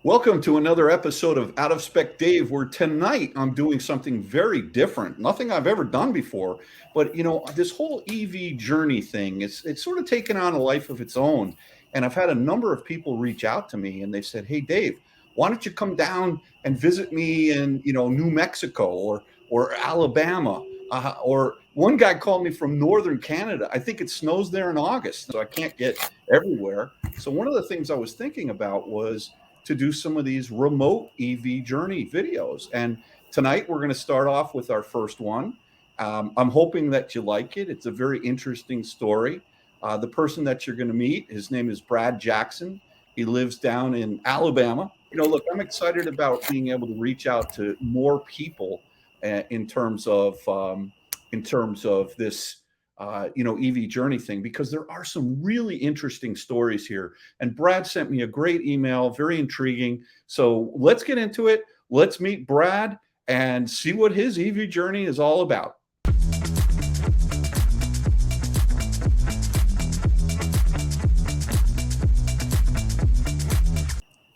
Welcome to another episode of Out of Spec Dave, where tonight I'm doing something very different, nothing I've ever done before. But this whole EV journey thing, it's sort of taken on a life of its own. And I've had a number of people reach out to me and they said, "Hey Dave, why don't you come down and visit me in New Mexico or Alabama?" Or one guy called me from northern Canada. I think it snows there in August, so I can't get everywhere. So one of the things I was thinking about was to do some of these remote EV journey videos. And tonight we're going to start off with our first one. I'm hoping that you like it. It's a very interesting story. The person that you're going to meet, his name is Brad Jackson. He lives down in Alabama. Look, I'm excited about being able to reach out to more people in terms of this EV journey thing, because there are some really interesting stories here. And Brad sent me a great email, very intriguing. So let's get into it. Let's meet Brad and see what his EV journey is all about.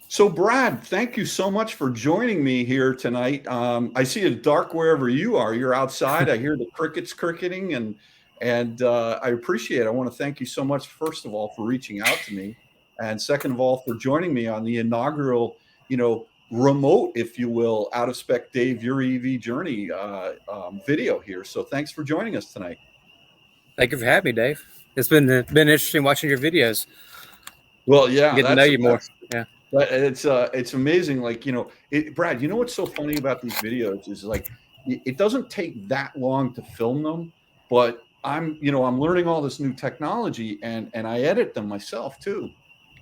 So Brad, thank you so much for joining me here tonight. I see it dark wherever you are. You're outside. I hear the crickets cricketing, and I appreciate it. I want to thank you so much, first of all, for reaching out to me, and second of all, for joining me on the inaugural, remote, if you will, Out of Spec Dave, Your EV Journey video here. So thanks for joining us tonight. Thank you for having me, Dave. It's been interesting watching your videos. Well, yeah, get to know you more. Yeah. But it's amazing. Like, Brad, what's so funny about these videos is, like, it doesn't take that long to film them, but I'm learning all this new technology and I edit them myself too.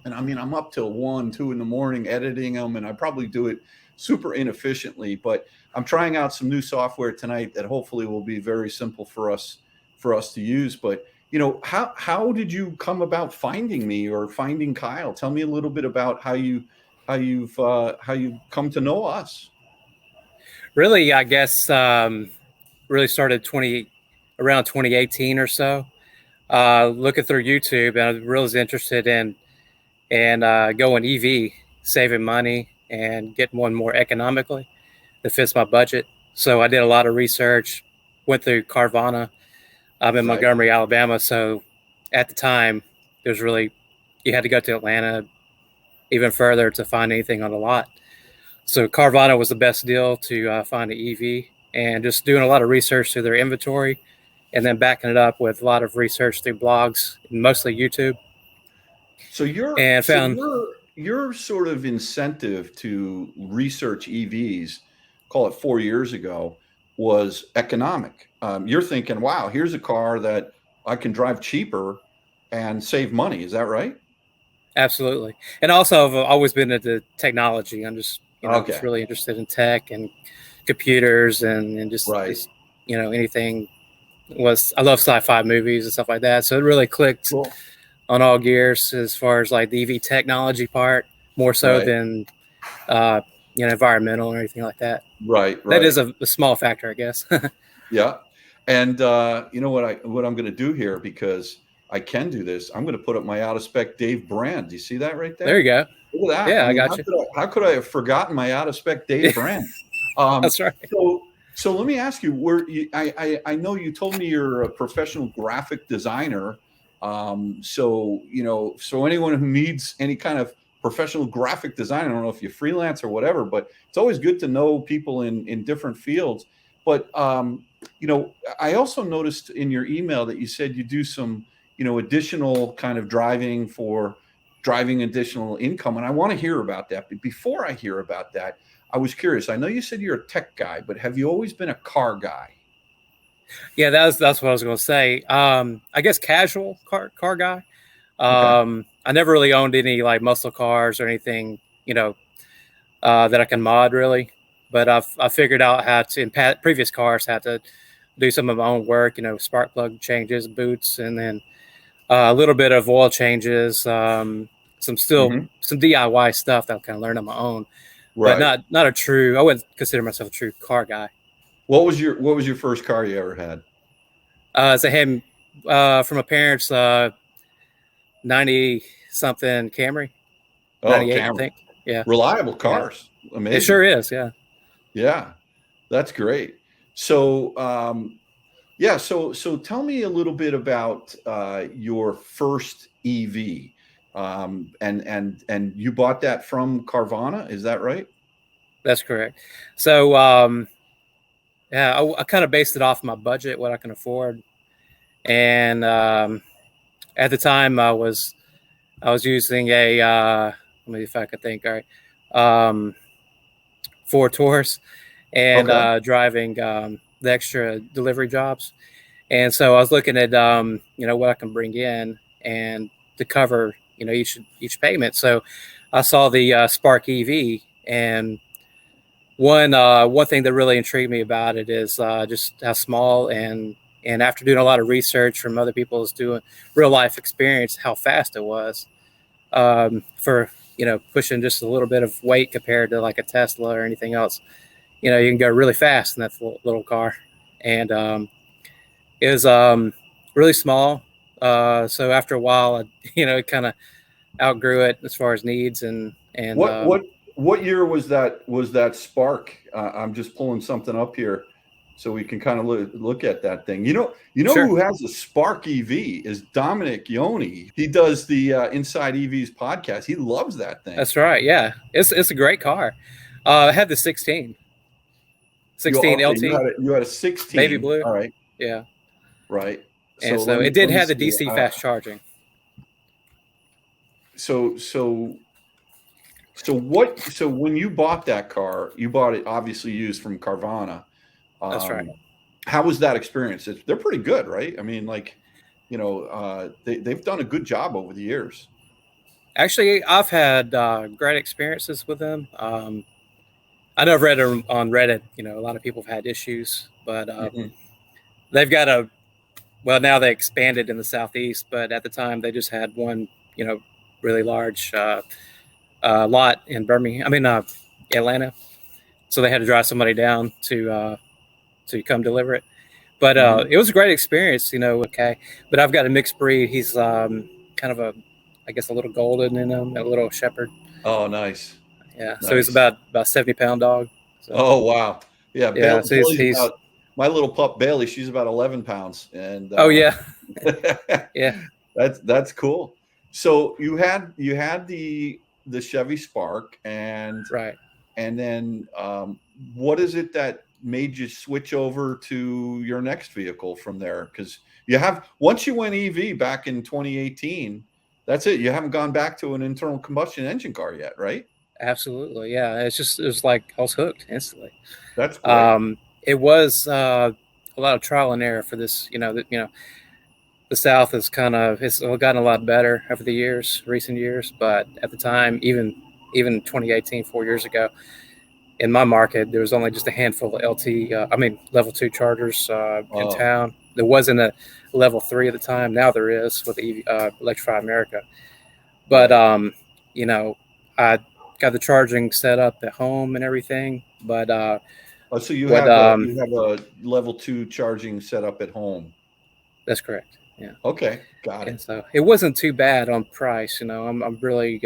And I mean, I'm up till 1, 2 in the morning editing them, and I probably do it super inefficiently, but I'm trying out some new software tonight that hopefully will be very simple for us to use. But how did you come about finding me or finding Kyle? Tell me a little bit about how you've come to know us. Really, I guess really started around 2018 or so. Looking through YouTube, and I was really interested in going EV, saving money and getting one more economically that fits my budget. So I did a lot of research, went through Carvana. I'm in Montgomery, Alabama. So at the time, you had to go to Atlanta, even further, to find anything on the lot. So Carvana was the best deal to find an EV, and just doing a lot of research through their inventory and then backing it up with a lot of research through blogs, mostly YouTube. So your sort of incentive to research EVs, call it 4 years ago, was economic. You're thinking, wow, here's a car that I can drive cheaper and save money. Is that right? Absolutely. And also, I've always been into technology. I'm just, just really interested in tech and computers and just anything. I love sci-fi movies and stuff like that. So it really clicked on all gears as far as like the EV technology part, more so than environmental or anything like that. Right. That is a small factor, I guess. Yeah. And what I'm going to do here, because I can do this, I'm going to put up my Out of Spec Dave brand. Do you see that right there? There you go. Look at that. Yeah, I got you. How could I have forgotten my Out of Spec Dave brand? That's right. So let me ask you, I know you told me you're a professional graphic designer. So anyone who needs any kind of professional graphic design, I don't know if you freelance or whatever, but it's always good to know people in different fields. But I also noticed in your email that you said you do some additional kind of driving additional income, and I want to hear about that. But before I hear about that, I was curious. I know you said you're a tech guy, but have you always been a car guy? Yeah, that's what I was going to say. I guess casual car guy. I never really owned any like muscle cars or anything, that I can mod really. But I figured out how to, in previous cars, how to do some of my own work, spark plug changes, boots, and then a little bit of oil changes, some DIY stuff that I kind of learned on my own. Right. But not a true. I wouldn't consider myself a true car guy. What was your first car you ever had? It's a hand from my parents, 90 something Camry. Oh, 98, Camry. I think. Yeah. Reliable Yeah. cars. It Amazing. sure is. Yeah. Yeah, that's great. So, yeah, so tell me a little bit about your first EV, and you bought that from Carvana, is that right? That's correct. So, yeah, I kind of based it off my budget, what I can afford, and at the time I was using a let me see if I could think. All right, Ford Taurus, and Okay. driving the extra delivery jobs. And so I was looking at what I can bring in and to cover each payment. So I saw the Spark EV, and one thing that really intrigued me about it is just how small, and after doing a lot of research from other people's doing real life experience, how fast it was for pushing just a little bit of weight compared to like a Tesla or anything else. You can go really fast in that little car, and it was really small. So after a while, it kind of outgrew it as far as needs and What what what year was that Spark? I'm just pulling something up here so we can kind of look at that thing. You know sure, who has a Spark EV is Dominic Yoni. He does the Inside EVs podcast. He loves that thing. that's right. Yeah, it's a great car. I had the 16 Okay, LT you had a baby 16. blue. All right, Yeah, right. and So so let it me did let me have the see. DC fast charging. So when you bought that car, you bought it obviously used from Carvana. That's right. Um, how was that experience? They're pretty good, right? I mean, like, they've done a good job over the years. Actually, I've had great experiences with them. I know I've read on Reddit. A lot of people have had issues, but Mhm. they've got a well, now they expanded in the southeast, but at the time they just had one, really large lot in Birmingham. I mean, Atlanta. So they had to drive somebody down to come deliver it. But Mhm. it was a great experience, Okay, but I've got a mixed breed. He's kind of I guess, a little golden in him, a little shepherd. Oh, nice, Yeah. So he's nice. about 70-pound dog. So Oh, wow. Yeah, yeah. So Bailey's he's about my little pup Bailey. She's about 11 pounds, and oh yeah, yeah, that's cool. So you had the Chevy Spark, right. and then what is it that made you switch over to your next vehicle from there? Because once you went EV back in 2018, that's it. You haven't gone back to an internal combustion engine car yet, right? Absolutely. Yeah. It was like I was hooked instantly. That's great. It was a lot of trial and error for this. The South has it's gotten a lot better over the years, recent years. But at the time, even 2018, 4 years ago, in my market, there was only just a handful of level two chargers in Oh, town. There wasn't a level three at the time. Now there is with Electrify America. But right. I got the charging set up at home and everything. But Oh, so you what have a level two charging set up at home. That's correct. Yeah. Okay, got And it. so it wasn't too bad on price. I'm really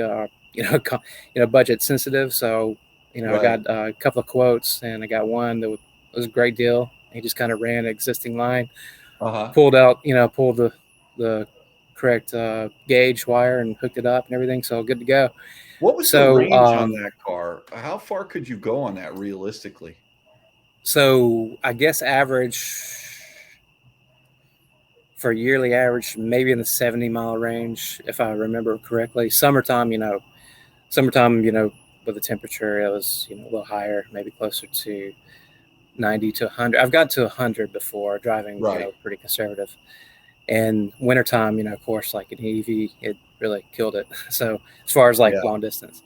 budget sensitive. So I Right. got a couple of quotes, and I got one that was a great deal. He just kind of ran an existing line, Uh-huh. pulled the correct gauge wire and hooked it up and everything. So good to go. What was the So range on that car? How far could you go on that realistically? I guess average for yearly average, maybe in the 70-mile range, if I remember correctly. Summertime, with the temperature, it was, a little higher, maybe closer to 90 to 100. I've got to 100 before driving, Right. pretty conservative. And wintertime, of course, like an EV, it really killed it. So as far as like Yeah. long distance,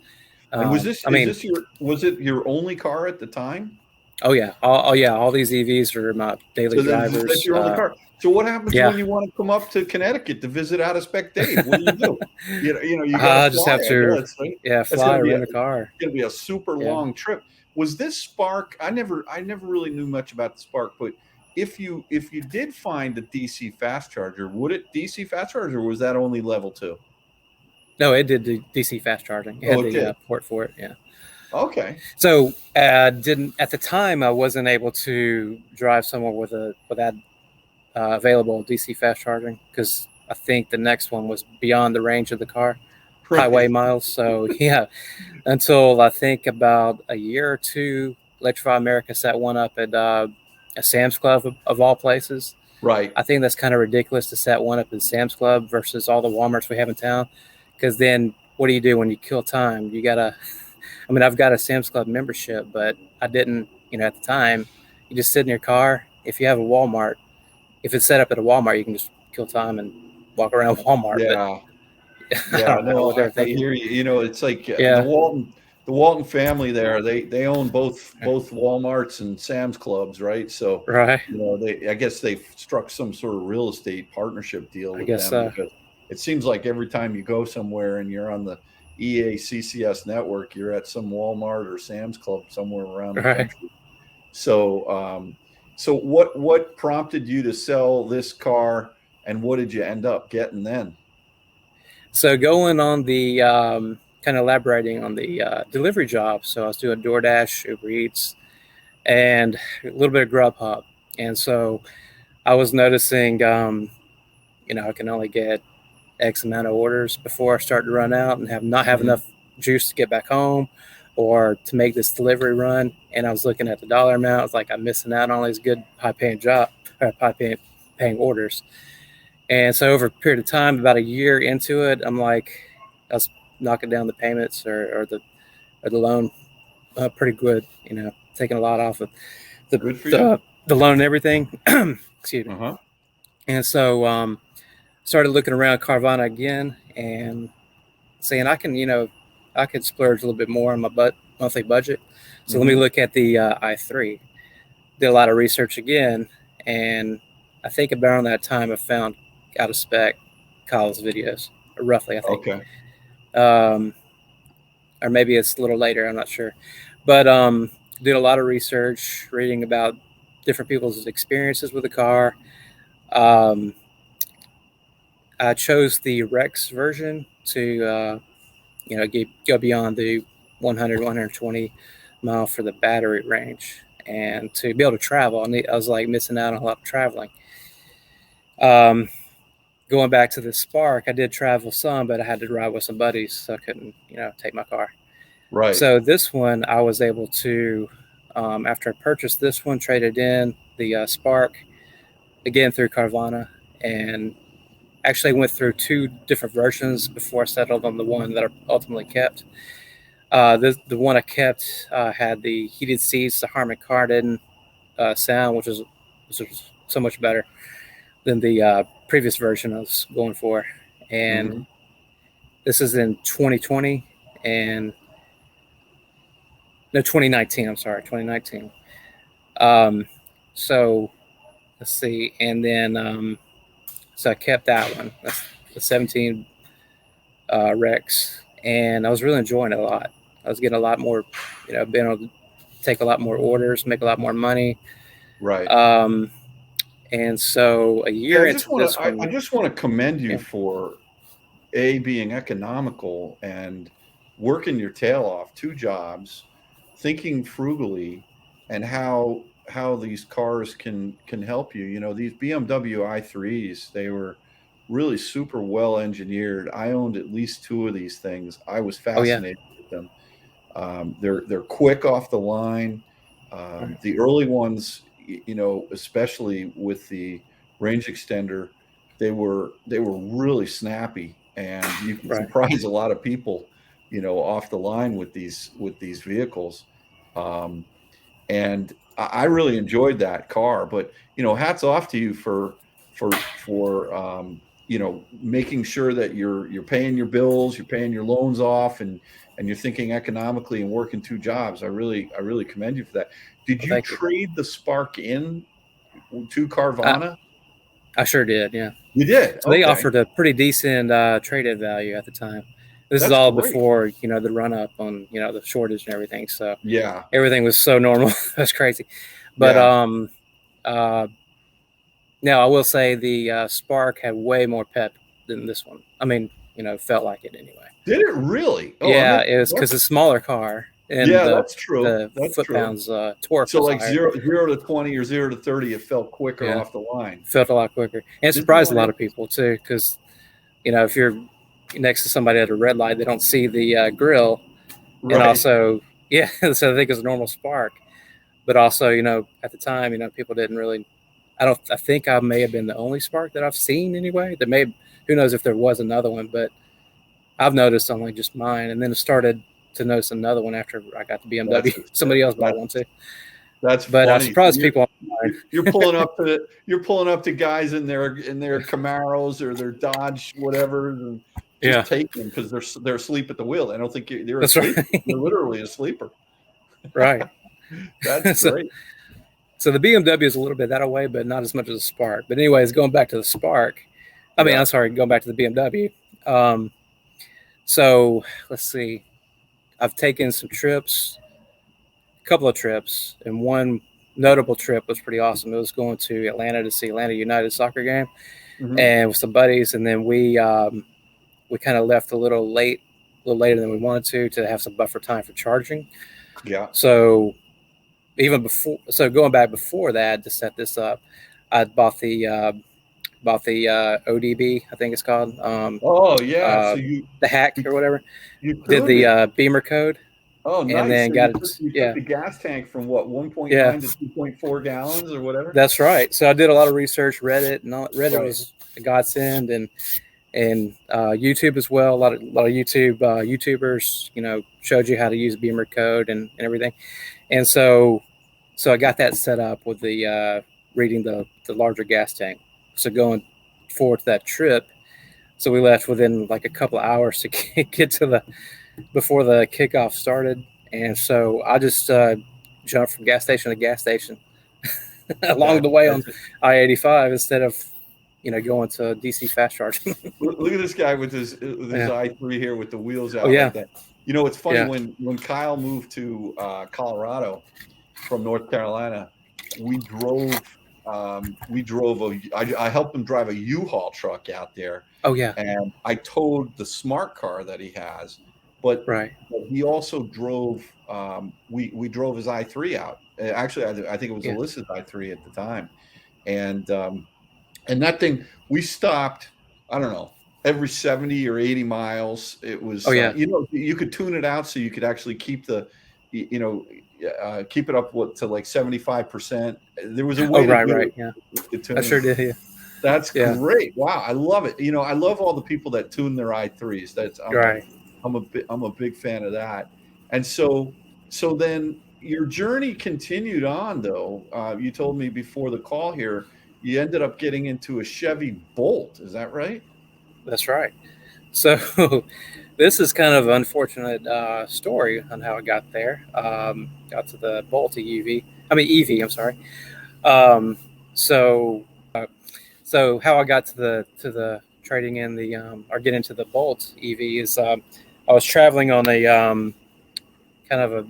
And I mean, was it your only car at the time? oh yeah, all these EVs are my daily So that's drivers. your only car. So what happens Yeah, when you want to come up to Connecticut to visit Out of Spec Dave? What do you do? You got to I just fly, have I to, guess, right? yeah, That's fly or rent a car. gonna be a super Yeah. long trip. Was this Spark? I never really knew much about the Spark, but if you did find a DC fast charger, would it DC fast charger, or was that only level two? No, it did the DC fast charging. It Oh, had it the did. port for it. Yeah. Okay. So didn't at the time I wasn't able to drive somewhere with that available DC fast charging because I think the next one was beyond the range of the car, highway Right. miles. So yeah, until I think about a year or two, Electrify America set one up at a Sam's Club of all places. Right. I think that's kind of ridiculous to set one up in Sam's Club versus all the Walmarts we have in town. Because then what do you do when you kill time? You gotta. I mean, I've got a Sam's Club membership, but I didn't. At the time, you just sit in your car. If you have a Walmart, if it's set up at a Walmart, you can just kill time and walk around Walmart. But Yeah. I Yeah, don't know no, what they're I thinking. hear you. You know, it's like Yeah, The Walton family there. They own both Walmarts and Sam's Clubs, right? So, right. I guess they've struck some sort of real estate partnership deal I with guess them because it seems like every time you go somewhere and you're on the EACCS network, you're at some Walmart or Sam's Club somewhere around the right. country. So, so what prompted you to sell this car, and what did you end up getting then? So going on the kind of elaborating on the delivery job. So I was doing DoorDash, Uber Eats, and a little bit of Grubhub. And so I was noticing, I can only get X amount of orders before I start to run out and not have Mhm. enough juice to get back home or to make this delivery run. And I was looking at the dollar amount. I was like, I'm missing out on all these good high paying orders. And so over a period of time, about a year into it, I'm like, I was knocking down the payments or the loan pretty good, taking a lot off of the Good for you. the loan and everything. Excuse me. Uh-huh. And so started looking around Carvana again and saying I could splurge a little bit more on my monthly budget. So let me Hmm. look at the i3. Did a lot of research again, and I think about around that time I found out of spec Kyle's videos, roughly I think, Okay. um, or maybe it's a little later. I'm not sure, but did a lot of research, reading about different people's experiences with the car. Um, I chose the Rex version to go beyond the 100 120 mile for the battery range and to be able to travel. I was like missing out on a lot of traveling. Um, Going back to the Spark, I did travel some, but I had to ride with some buddies, so I couldn't take my car. Right. So this one I was able to, after I purchased this one, traded in the Spark again through Carvana, and actually went through two different versions before I settled on the one that I ultimately kept. The one I kept had the heated seats, the Harman Kardon sound, which was so much better than the previous version I was going for. And Hmm. this is in 2020 and no 2019. I'm sorry, 2019. Um, so let's see, and then so I kept that one. That's the 17 Rex, and I was really enjoying it a lot. I was getting a lot more, being able to take a lot more orders, make a lot more money. Right. Um, and so a Yeah, year into this I one, just want to commend you yeah, for being economical and working your tail off, two jobs, thinking frugally, and how these cars can help you. You know, these BMW i3s, they were really super well engineered. I owned at least two of these things. I was oh yeah, fascinated with them. They're quick off the line. right, The early ones, especially with the range extender, they were really snappy, and you can right, surprise a lot of people, off the line with these vehicles. Um, and I really enjoyed that car. But hats off to you for making sure that you're paying your bills, you're paying your loans off, and you're thinking economically and working two jobs. I really commend you for that. Did well, you thank you. trade the Spark in to I, Carvana? I sure did, yeah. You did. So they Okay, offered a pretty decent trade-in value at the time. This is that's all great. before the run up on the shortage and everything. So Yeah, everything was so normal. That's crazy. But yeah. uh, now I will say the Spark had way more pep than this one. I mean, felt like it anyway. Did it really? Oh, Yeah, it was because it's a smaller car and yeah, that's true. the That's foot true. pounds torque So was like higher. zero to 20 or 0 to 30, it felt quicker Yeah, off the line. felt a lot quicker, and it Isn't surprised a that lot of people too. Because if you're next to somebody at a red light, they don't see the grill, and right? also yeah, so they think it's a normal spark. But also, at the time, people didn't really. I think I may have been the only spark that I've seen anyway. Who knows if there was another one, but I've noticed only just mine, and then it started to notice another one after I got the BMW. Somebody else bought one too. That's But I funny. surprised people. You're pulling up to guys in their Camaros or their Dodge whatever, and just Yeah, take them because they're asleep at the wheel. I don't think they're that's asleep. right. They're literally a sleeper. Right. That's so, great. so the BMW is a little bit that way, but not as much as a Spark. But anyways, going back to the Spark. Yeah. I'm sorry, going back to the BMW. So let's see. I've taken some trips, a couple of trips, and one notable trip was pretty awesome. It was going to Atlanta to see Atlanta United soccer game, and with some buddies, and then we kind of left a little later than we wanted to have some buffer time for charging. Yeah. So going back before that to set this up, I bought the ODB, I think it's called. Oh yeah. So the hack or whatever. You did the Beamer code. Oh, nice. And then so you took the gas tank from what 1.9 to 2.4 gallons or whatever. That's right. So I did a lot of research, Reddit, and Reddit was a godsend, and YouTube as well. A lot of YouTubers, showed you how to use Beamer code and everything. And so I got that set up with the reading the larger gas tank. So going forward to that trip, so we left within like a couple of hours to get to before the kickoff started. And so I just jumped from gas station to gas station along the way on I-85 instead of going to DC fast charging. Look at this guy with his i3 here with the wheels out. Oh, yeah. Like that. It's funny when Kyle moved to Colorado from North Carolina, we drove I helped him drive a U-Haul truck out there. Oh yeah. And I towed the smart car that he has, but he also drove we drove his i3 out. Actually, I think it was Alyssa's i3 at the time. And that thing, we stopped, I don't know, every 70 or 80 miles. It was, you could tune it out so you could actually keep keep it up to like 75%. There was a way to do it. Yeah. I sure did. Yeah. That's great. Wow. I love it. I love all the people that tune their i3s. I'm a big fan of that. And so then your journey continued on though. You told me before the call here, you ended up getting into a Chevy Bolt. Is that right? That's right. So this is kind of an unfortunate story on how I got there. Got to the Bolt EUV. EV. I'm sorry. So how I got to the trading in the or get into the Bolt EV is I was traveling on a kind of a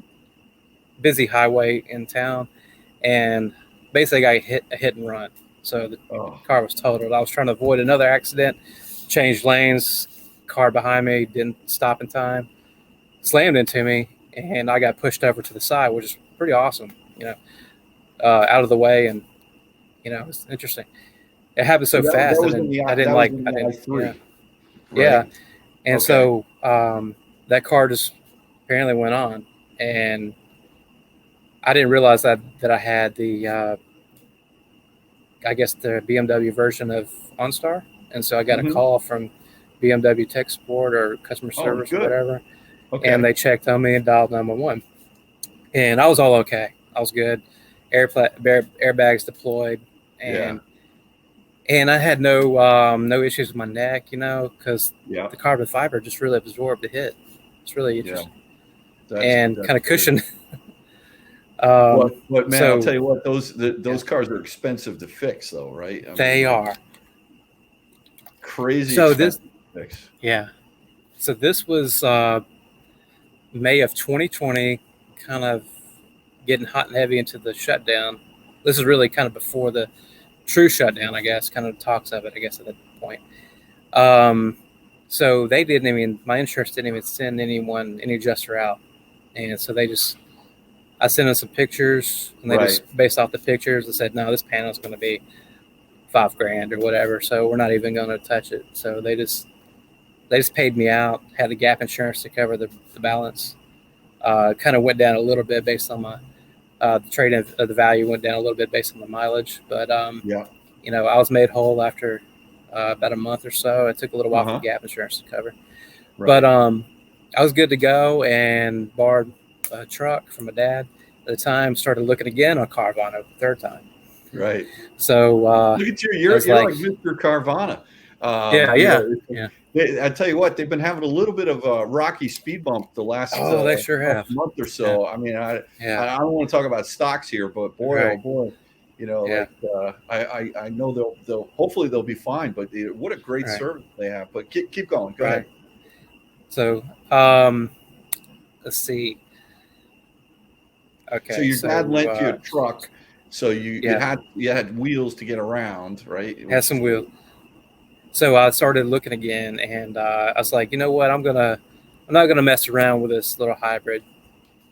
busy highway in town, and basically I hit a hit and run. So the car was totaled. I was trying to avoid another accident, changed lanes. Car behind me didn't stop in time, slammed into me, and I got pushed over to the side, which is pretty awesome. Out of the way, and it was interesting. It happened so fast. I didn't. Yeah. And so that car just apparently went on, and I didn't realize that I had the I guess the BMW version of OnStar, and so I got a call from BMW tech support or customer service or whatever, and they checked on me and dialed 911, and I was all okay. I was good. Airbags deployed, and I had no issues with my neck, because the carbon fiber just really absorbed the hit. It's really interesting, and kind of cushioned. But man, I'll tell you what, those cars are expensive to fix, though, right? They are crazy. So expensive to fix. Yeah. So this was May of 2020, kind of getting hot and heavy into the shutdown. This is really kind of before the true shutdown, I guess, kind of talks of it, I guess, at that point. So they didn't even, my insurance didn't even send any adjuster out. And so I sent them some pictures, and they Right. just based off the pictures and said, no, this panel's going to be $5,000 or whatever. So we're not even going to touch it. So they just paid me out, had the gap insurance to cover the balance. Kind of went down a little bit based on my, the trade of the value went down a little bit based on the mileage. But, Yeah. you know, I was made whole after about a month or so. It took a little while for Uh-huh. the gap insurance to cover. Right. But I was good to go and borrowed a truck from my dad at the time, started looking again on Carvana the third time. Right. So Look at you. I You're was you're like, like Mr. Carvana. yeah, You yeah, know, yeah. I tell you what, they've been having a little bit of a rocky speed bump the last Oh, they sure have. month or Yeah, so. I mean, I yeah, don't want to talk about stocks here, but boy, oh right, boy, you know, yeah, like I know they'll hopefully they'll be fine. But what a great right, service they have. But keep going. Go right. ahead. So let's see. So Okay, your dad so lent you a truck, so you yeah, had wheels to get around, right? has Which is some wheels. great. So I started looking again, and I was like, you know what? I'm not gonna mess around with this little hybrid,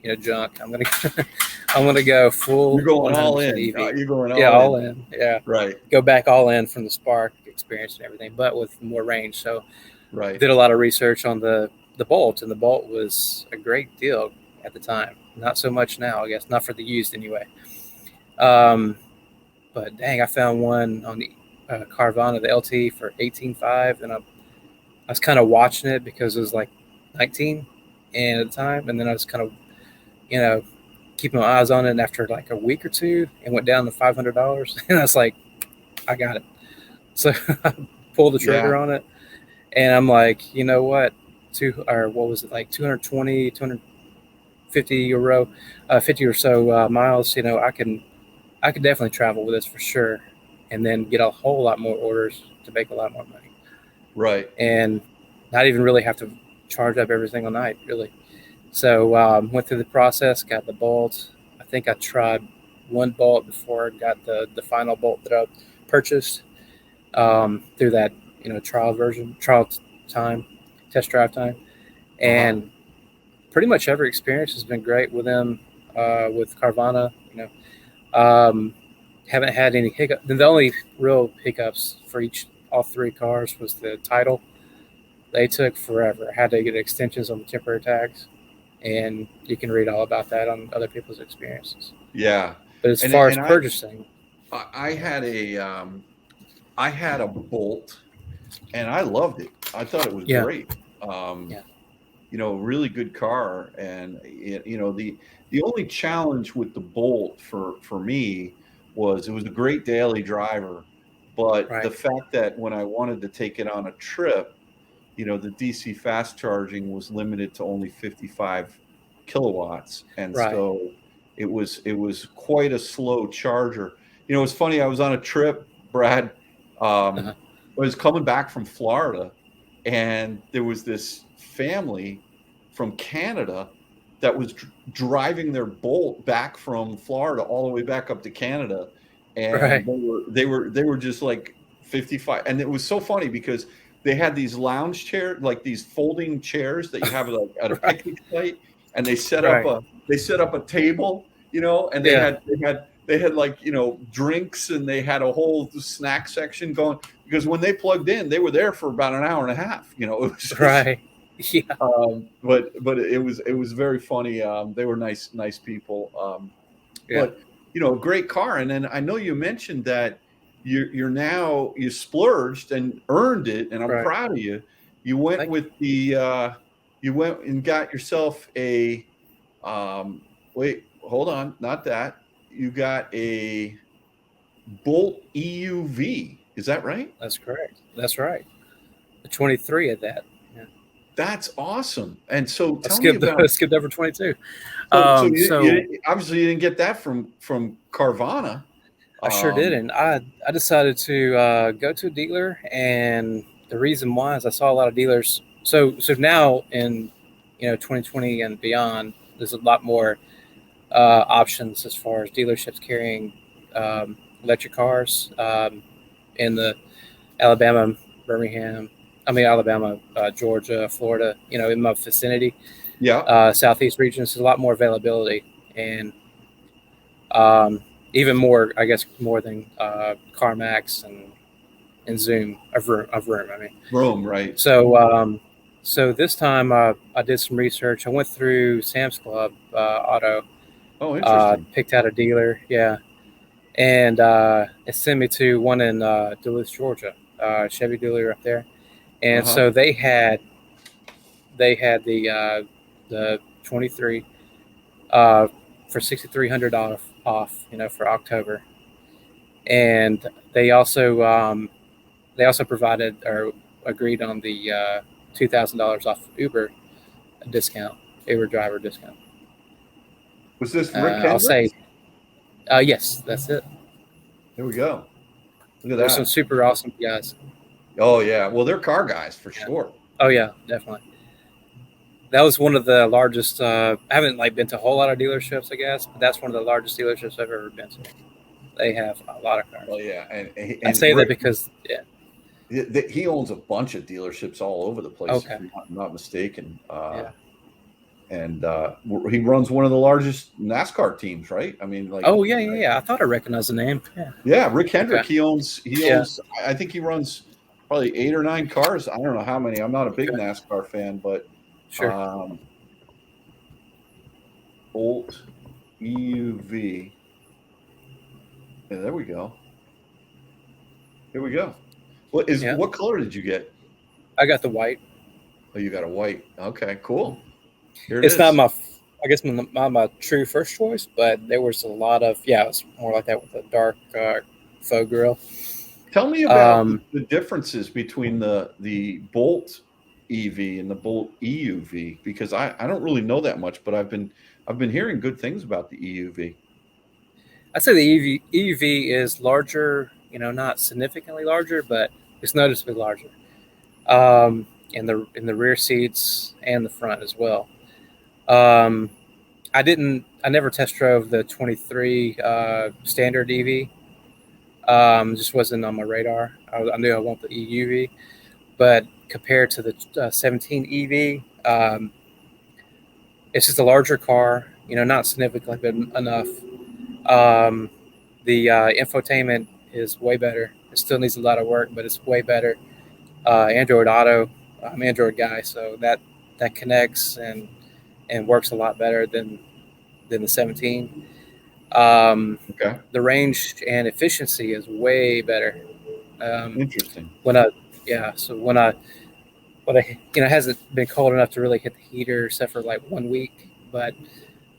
you know, junk. I'm gonna go full You're going all 100% in. EV. You're going Yeah, all all in. in. Yeah, Right. go back all in from the Spark experience and everything, but with more range. So Right. did a lot of research on the Bolt, and the Bolt was a great deal at the time. Not so much now, I guess, not for the used anyway. Um, but dang, I found one on the Carvana, the LT for 18.5, and I was kind of watching it because it was like 19 and at the time, and then I was kind of, you know, keeping my eyes on it. And after like a week or two, it went down to $500, and I was like, I got it. So I pulled the Yeah. trigger on it, and I'm like, you know what, what was it, like 220, 250 euro, 50 or so miles. You know, I could definitely travel with this for sure, and then get a whole lot more orders to make a lot more money, Right. and not even really have to charge up every single night, really. So went through the process, got the bolt. I think I tried one bolt before I got the final bolt that I purchased through that, you know, time, test drive time, Uh-huh. and pretty much every experience has been great with them, with Carvana. You know, haven't had any hiccup. The only real hiccups for all three cars was the title. They took forever. I had to get extensions on the temporary tags, and you can read all about that on other people's experiences. Yeah. But as And far as and I purchasing, I had a Bolt and I loved it. I thought it was yeah, great. Um, yeah, you know, really good car. And you know, the only challenge with the Bolt for me was it was a great daily driver, but the right, fact that when I wanted to take it on a trip, you know, the DC fast charging was limited to only 55 kilowatts. And right, so it was quite a slow charger. You know, it's funny, I was on a trip, Brad. uh-huh. I was coming back from Florida, and there was this family from Canada that was driving their Bolt back from Florida all the way back up to Canada, and Right, they were just like 55. And it was so funny because they had these lounge chairs, like these folding chairs that you have at a right, picnic site, and right, they set up a table, you know, and yeah, they had like, you know, drinks, and they had a whole snack section going, because when they plugged in, they were there for about an hour and a half. You know, it was just, right, yeah, but it was very funny. They were nice people. yeah. But you know, great car. And then I know you mentioned that you splurged and earned it, and I'm Right. proud of you. You went Thank you. with you went and got yourself a wait, hold on, not that. You got a Bolt EUV. Is that right? That's correct. That's right. The 23 of that. Yeah. That's awesome. And so I tell me skipped about, I skipped over 22. so So obviously you didn't get that from Carvana. I sure did, Um, and I decided to go to a dealer, and the reason why is I saw a lot of dealers. So now in, you know, 2020 and beyond, there's a lot more options as far as dealerships carrying electric cars in the Alabama, Birmingham. I mean, Alabama, Georgia, Florida, in my vicinity, Yeah. Southeast regions, there's a lot more availability, and um, even more, I guess, more than CarMax and Zoom of room. I mean, Rome, right. so this time I did some research. I went through Sam's Club Auto, Oh, interesting. picked out a dealer, yeah, and it sent me to one in Duluth, Georgia, Chevy dealer up there, and Uh-huh. so they had the 23 uh, for $6,300 off, for October, and they also provided or agreed on the $2,000 off Uber discount, Uber driver discount. Was this Rick I'll say, Hendricks? yes, that's it. There we go. Look at There's some that. super awesome guys. Oh, yeah. Well, they're car guys for Yeah. sure. Oh yeah, definitely. That was one of the largest. I haven't been to a whole lot of dealerships, I guess, but that's one of the largest dealerships I've ever been to. They have a lot of cars. Oh, yeah. I And say that Rick, because, yeah. he owns a bunch of dealerships all over the place, Okay. if I'm not mistaken. Yeah. And he runs one of the largest NASCAR teams, right? I mean, like, Oh yeah. I thought I recognized the name. Yeah. yeah, Rick Hendrick. Okay. He owns. Yeah. I think he runs probably 8 or 9 cars. I don't know how many. I'm not a big Okay. NASCAR fan, but Sure. Bolt EUV. Yeah, there we go. Here we go. Yeah. What color did you get? I got the white. Oh, you got a white. Okay, cool. Here it It's is. not my, I guess, not my true first choice, but there was a lot of, it's more like that with a dark faux grill. Tell me about the differences between the Bolt EV and the Bolt EUV, because I don't really know that much, but I've been hearing good things about the EUV. I'd say the EUV is larger, not significantly larger, but it's noticeably larger. In the rear seats and the front as well. I never test drove the 23 standard EV. Just wasn't on my radar. I knew I want the EUV, but compared to the 17 EV, it's just a larger car. Not significantly, but enough. The infotainment is way better. It still needs a lot of work, but it's way better. Android Auto. I'm an Android guy, so that connects and works a lot better than the 17. Okay, The range and efficiency is way better. interesting. So when I it hasn't been cold enough to really hit the heater except for like 1 week, but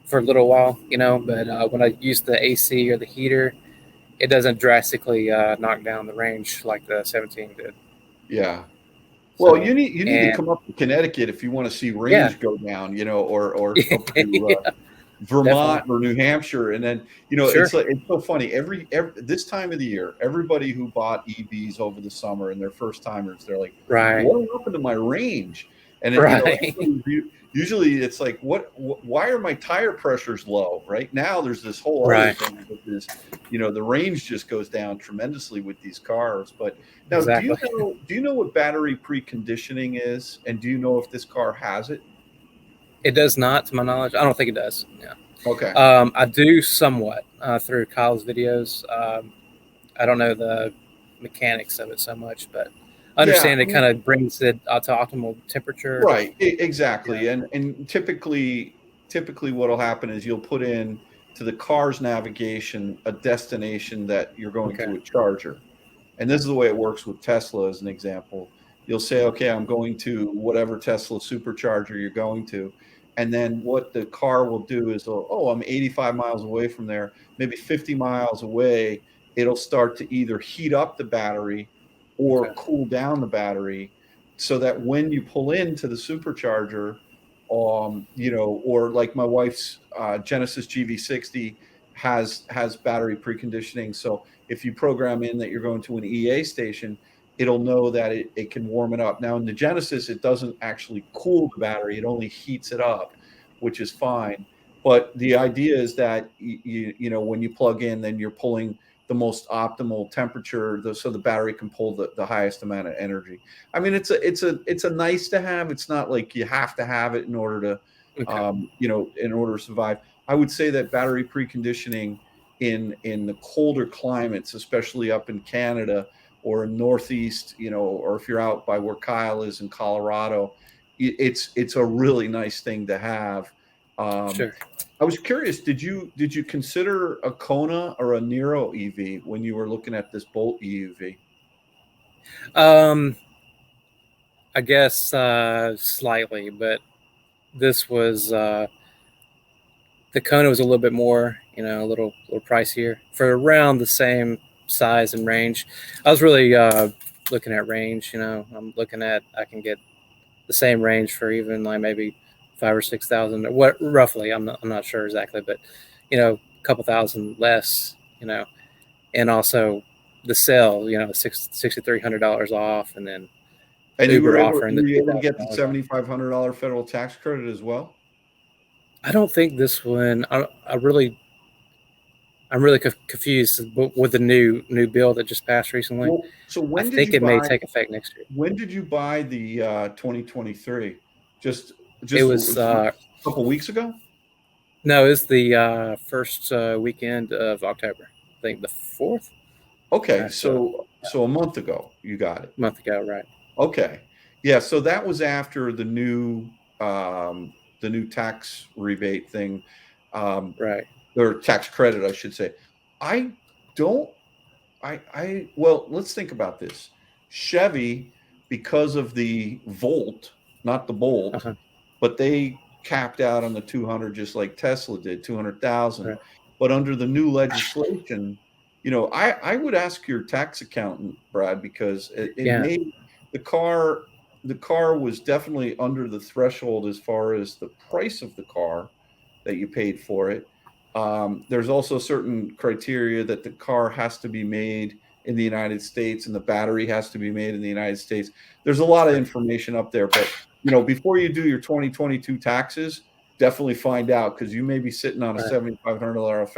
for a little while, But when I use the AC or the heater, it doesn't drastically knock down the range like the 17 did. Yeah. Well, So, you need to come up to Connecticut if you want to see yeah, range go down, or up to yeah, Vermont definitely. or New Hampshire, and then Sure. it's so funny. Every this time of the year, everybody who bought EVs over the summer and they're first timers, they're like, Right. "What happened to my range?" And Right. usually it's like, Why are my tire pressures low? Right now, there's this whole other Right. thing that is, the range just goes down tremendously with these cars. But now, Exactly. do you know what battery preconditioning is, and do you know if this car has it? It does not, to my knowledge. I don't think it does. Yeah. Okay. I do somewhat through Kyle's videos. I don't know the mechanics of it so much, but I Yeah. understand it kind of brings it to optimal temperature. Right, exactly, Yeah. and typically what'll happen is you'll put in to the car's navigation a destination that you're going Okay. to a charger, and this is the way it works with Tesla as an example. You'll say, okay, I'm going to whatever Tesla supercharger you're going to, and then what the car will do is, oh, I'm 85 miles away from there, maybe 50 miles away, it'll start to either heat up the battery or Okay. cool down the battery, so that when you pull into the supercharger, or like my wife's Genesis GV60 has battery preconditioning. So if you program in that you're going to an EA station, it'll know that it can warm it up. Now in the Genesis, it doesn't actually cool the battery; it only heats it up, which is fine. But the idea is that when you plug in, then you're pulling the most optimal temperature, so the battery can pull the highest amount of energy. I mean, it's a nice to have. It's not like you have to have it in order to, Okay. in order to survive. I would say that battery preconditioning in the colder climates, especially up in Canada or in Northeast, or if you're out by where Kyle is in Colorado, it's a really nice thing to have. Um, Sure. I was curious, did you consider a Kona or a Nero EV when you were looking at this Bolt EUV? Um, I guess slightly, but this was the Kona was a little bit more, a little pricier for around the same size and range. I was really looking at range. I'm looking at I can get the same range for even like maybe 5 or 6 thousand, what roughly. I'm not sure exactly, but a couple thousand less. And also the sale, $6,300 off, and then And Uber offering the were two you able to get the thousand dollars off. $7,500 federal tax credit as well? I don't think this one. I'm really confused with the new bill that just passed recently. Well, so I think it may take effect next year. when did you buy the 2023? Just It just was a couple weeks ago? no, it's the first weekend of October. I think the 4th. Okay, So so a month ago you got it. a month ago, right? Okay. Yeah, so that was after the new tax rebate thing, um, Right. or tax credit, I should say. I don't well, let's think about this. Chevy, because of the Volt, not the Bolt, Uh-huh. but they capped out on the 200 just like Tesla did, 200,000. Right. But under the new legislation, I would ask your tax accountant, Brad, because it Yeah. made the car the car was definitely under the threshold as far as the price of the car that you paid for it. There's also certain criteria that the car has to be made in the United States and the battery has to be made in the United States. There's a lot of Sure. information up there, but before you do your 2022 taxes, definitely find out because you may be sitting on a Right. $7,500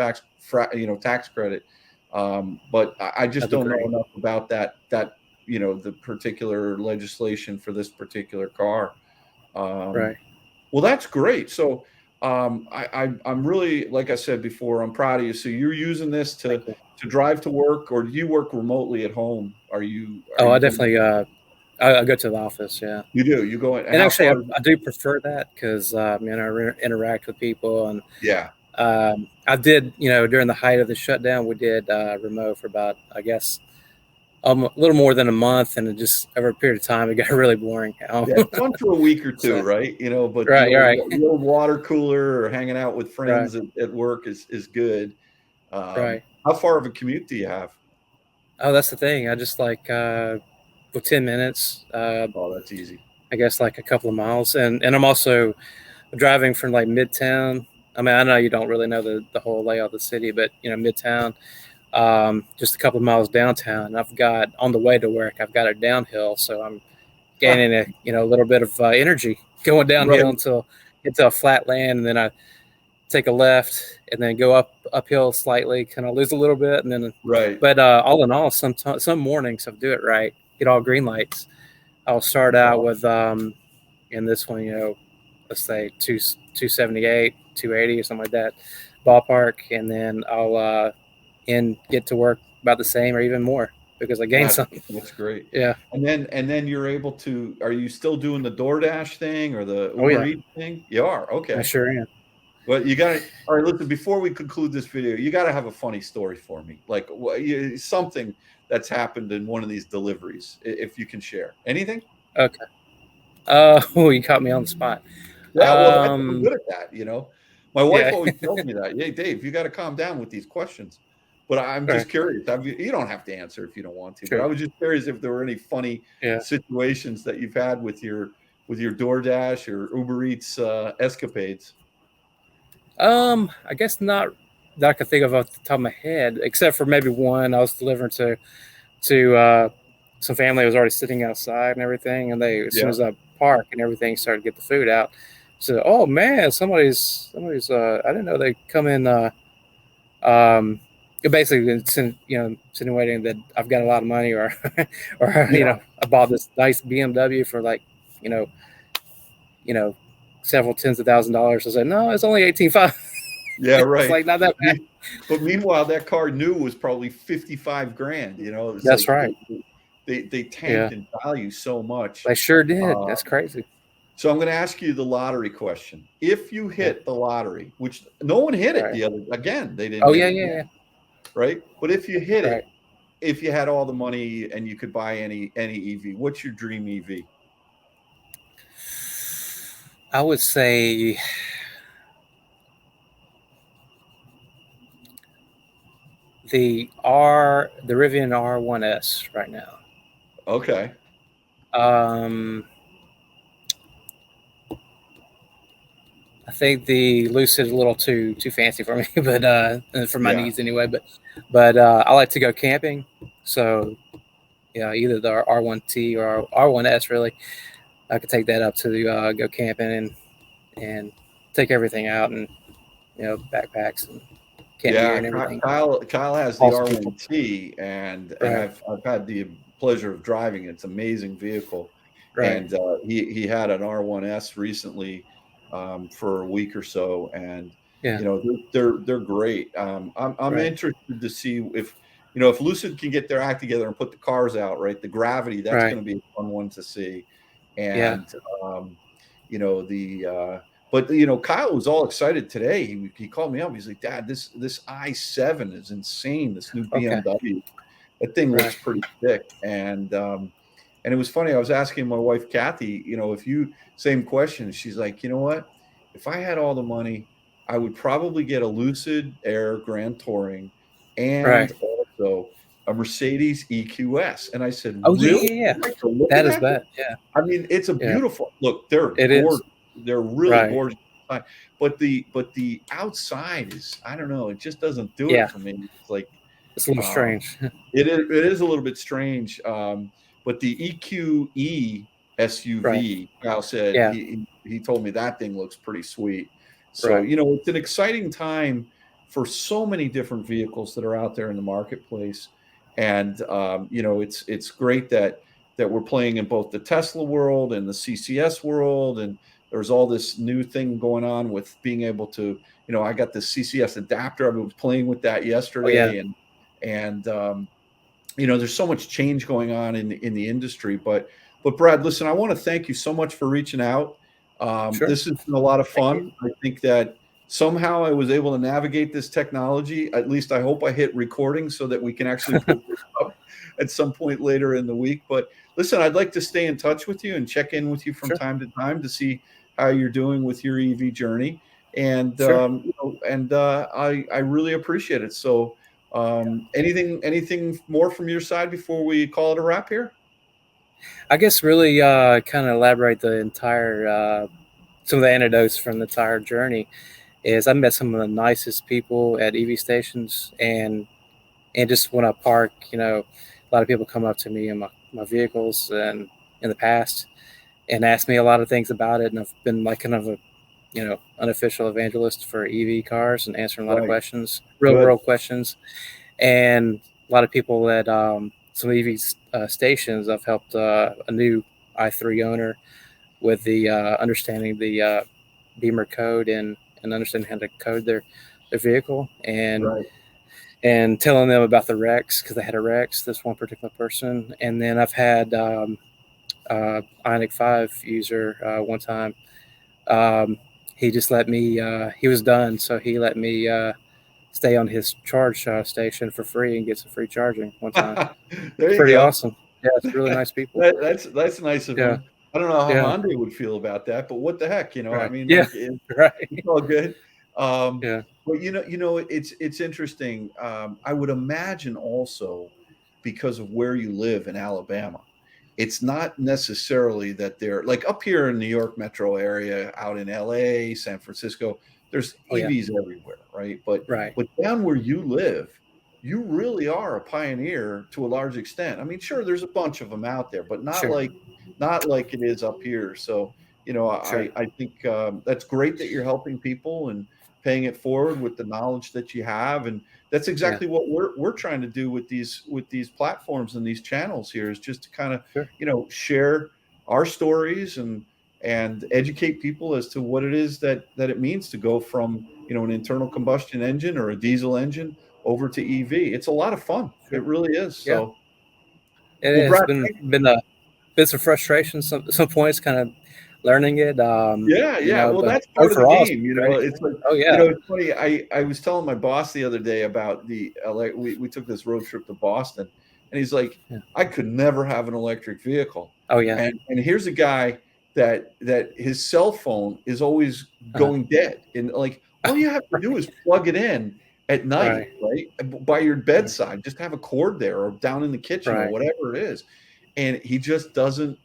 tax credit. But I just I'd don't know agree. enough about the particular legislation for this particular car. Um, Right. well, that's great. So I'm really, like I said before, I'm proud of you. So you're using this Thank to you. drive to work, or do you work remotely at home? Are Oh, I you going? definitely. I go to the office. Yeah. You do. You go in. And How actually, far? I do prefer that because I interact with people, and Yeah. I did during the height of the shutdown, we did remote for about, I guess, a little more than a month, and it just over a period of time it got really boring. Yeah, it's fun for a week or two, So, right? But right, you're right, the old water cooler or hanging out with right, friends at work is good. right. How far of a commute do you have? Oh, that's the thing. I just like with 10 minutes. Oh, that's easy. I guess like a couple of miles, and I'm also driving from like Midtown. I mean, I know you don't really know the whole layout of the city, but Midtown, just a couple of miles downtown. I've got on the way to work. I've got it downhill, so I'm gaining a little bit of energy going downhill Right, until into a flat land, and then I take a left and then go uphill slightly, kind of lose a little bit, and then. right. But all in all, some mornings, if I do it right, get all green lights, I'll start out with in this one, let's say 278, 280 or something like that, ballpark, and then I'll get to work about the same or even more because I gained That's something. that's great. Yeah. And then you're able to. Are you still doing the DoorDash thing or the Oh Uber yeah. Eats thing? You are. I Okay. sure am. Well, you got to. All right. Listen. Before we conclude this video, you got to have a funny story for me, like something that's happened in one of these deliveries, if you can share anything. Okay. Oh, you caught me on the spot. Yeah. Well, I'm good at that. My wife Yeah. always tells me that. Hey, Dave, you got to calm down with these questions. But I'm Right. just curious. You don't have to answer if you don't want to. But I Sure. was just curious if there were any funny Yeah. situations that you've had with your DoorDash or Uber Eats escapades. I guess not that I could think of off the top of my head, except for maybe one I was delivering to some family was already sitting outside and everything, and they as soon Yeah. as I park and everything started to get the food out, so oh man, somebody's I didn't know they come in. Um, it basically insinuating that I've got a lot of money, or or Yeah. I bought this nice BMW for like you know you know several tens of $1,000s. I said no, it's only 18.5. Yeah. It's Right. like not that bad. But meanwhile, that car new was probably 55 grand. It's That's like right. they Yeah, tanked in value so much. they sure did. Uh, That's crazy. so I'm going to ask you the lottery question. If you Yeah. hit the lottery, which no one hit it Right. the other again, they didn't Oh hit yeah, it yeah, again, yeah. right? But if you hit Right. it, if you had all the money and you could buy any EV, what's your dream EV? I would say the Rivian R1S right now. Okay. Um, I think the Lucid is a little too fancy for me, but for my Yeah. needs anyway. But I like to go camping, so yeah, either the R1T or R1S. Really, I could take that up to go camping and take everything out, and backpacks and camp gear Yeah, and everything. Kyle has the Awesome people. R1T, and Right. I've had the pleasure of driving it. It's an amazing vehicle, Right. and he had an R1S recently for a week or so, and Yeah. they're great. I'm Right. interested to see if Lucid can get their act together and put the cars out, right? The Gravity, that's Right. going to be a fun one to see, Yeah. and the but Kyle was all excited today. He called me up. He's like, "Dad, this i7 is insane. This new Okay. BMW. That thing Right. looks pretty thick." And it was funny. I was asking my wife Kathy, if you same question. She's like, "You know what? If I had all the money, I would probably get a Lucid Air Grand Touring, and Right. also a Mercedes EQS." And I said, Oh yeah, "Really? yeah, yeah. You'd like to look at That is that?" bad. Yeah. I mean, it's a Yeah. beautiful look. They're It is. gorgeous. They're really Right. gorgeous. But the outside is, I don't know. It just doesn't do it Yeah. for me. It's like It's a little um, strange. it is a little bit strange. But the EQE Right. SUV, Kyle said Yeah. he told me that thing looks pretty sweet. So Right. it's an exciting time for so many different vehicles that are out there in the marketplace, and it's great that we're playing in both the Tesla world and the CCS world, and there's all this new thing going on with being able to, I got this CCS adapter. I was playing with that Oh yeah. yesterday, and there's so much change going on in the industry. But Brad, listen, I want to thank you so much for reaching out. Sure. This has been a lot of Thank you. fun. I think that somehow I was able to navigate this technology. At least I hope I hit recording so that we can actually put this up at some point later in the week. But listen, I'd like to stay in touch with you and check in with you from Sure. time to time to see how you're doing with your EV journey. And Sure. I really appreciate it. So anything more from your side before we call it a wrap here? I guess really kind of elaborate the entire some of the anecdotes from the entire journey is I met some of the nicest people at EV stations, and just when I park, a lot of people come up to me in my vehicles and in the past and ask me a lot of things about it, and I've been like kind of a unofficial evangelist for EV cars and answering a lot of Right. questions, real Good. world questions. And a lot of people at some EV stations. I've helped a new i3 owner with the understanding the Beamer code and understanding how to code their vehicle Right. and telling them about the Rex because they had a Rex. This one particular person, and then I've had Ionic 5 user one time. Um, he just let me. He was done, so he let me stay on his charge station for free and get some free charging one time. There It's you pretty go. awesome. Yeah, it's really nice people. That's nice of Yeah, him. I don't know how yeah, Hyundai would feel about that, but what the heck, I right. mean, Yeah, like right. it's all good. Um, Yeah, but it's interesting. I would imagine also because of where you live in Alabama, it's not necessarily that they're like up here in New York metro area, out in LA, San Francisco, there's oh yeah, EVs everywhere, right? But right. but down where you live, you really are a pioneer to a large extent. I mean, sure, there's a bunch of them out there, but not Sure, like it is up here. So, sure. I think that's great that you're helping people and paying it forward with the knowledge that you have. And that's exactly what we're trying to do with these platforms and these channels here, is just to kind of, share our stories and educate people as to what it is that it means to go from, an internal combustion engine or a diesel engine over to EV. It's a lot of fun. It really is. Yeah. So It has been some frustration, some points, kind of learning it. Well, but that's part of the overall, game. It's like, it's funny. I was telling my boss the other day about we took this road trip to Boston, and he's like, I could never have an electric vehicle. Oh yeah. And here's a guy that his cell phone is always going dead, and like all you have to do is plug it in at night, right? By your bedside, just have a cord there or down in the kitchen or whatever it is. And he just doesn't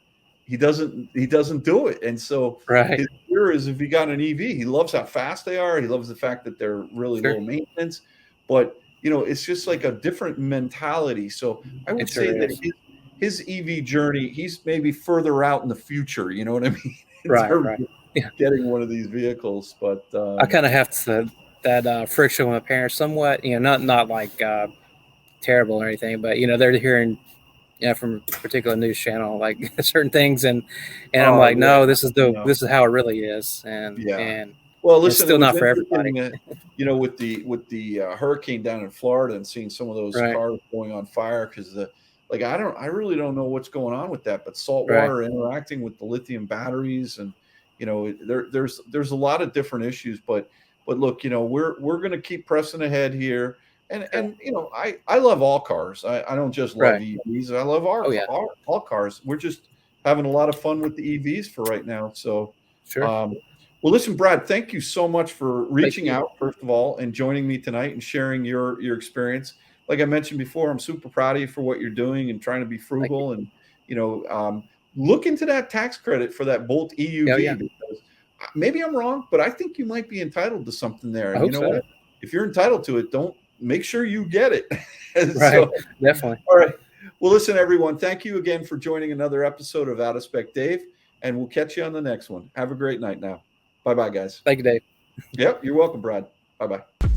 do it. And so his fear is, if he got an EV, he loves how fast they are. He loves the fact that they're really low maintenance, but it's just like a different mentality. So I would say that his EV journey, he's maybe further out in the future. You know what I mean? Getting one of these vehicles, but I kind of have that friction with my parents somewhat, not like terrible or anything, but they're hearing from a particular news channel like certain things, and I'm like, no, this is how it really is, and well, listen, it's still not for everybody. With the hurricane down in Florida and seeing some of those cars going on fire because I really don't know what's going on with that, but salt water interacting with the lithium batteries, and there's a lot of different issues, but look, we're going to keep pressing ahead here. And I love all cars. I don't just love EVs. I love all cars. We're just having a lot of fun with the EVs for right now. So, well, listen, Brad, thank you so much for reaching out, first of all, and joining me tonight and sharing your experience. Like I mentioned before, I'm super proud of you for what you're doing and trying to be frugal, and look into that tax credit for that Bolt EUV, because maybe I'm wrong, but I think you might be entitled to something there. And what? If you're entitled to it, make sure you get it. Definitely. All right. Well, listen, everyone, thank you again for joining another episode of Out of Spec Dave, and we'll catch you on the next one. Have a great night now. Bye-bye, guys. Thank you, Dave. Yep, you're welcome, Brad. Bye-bye.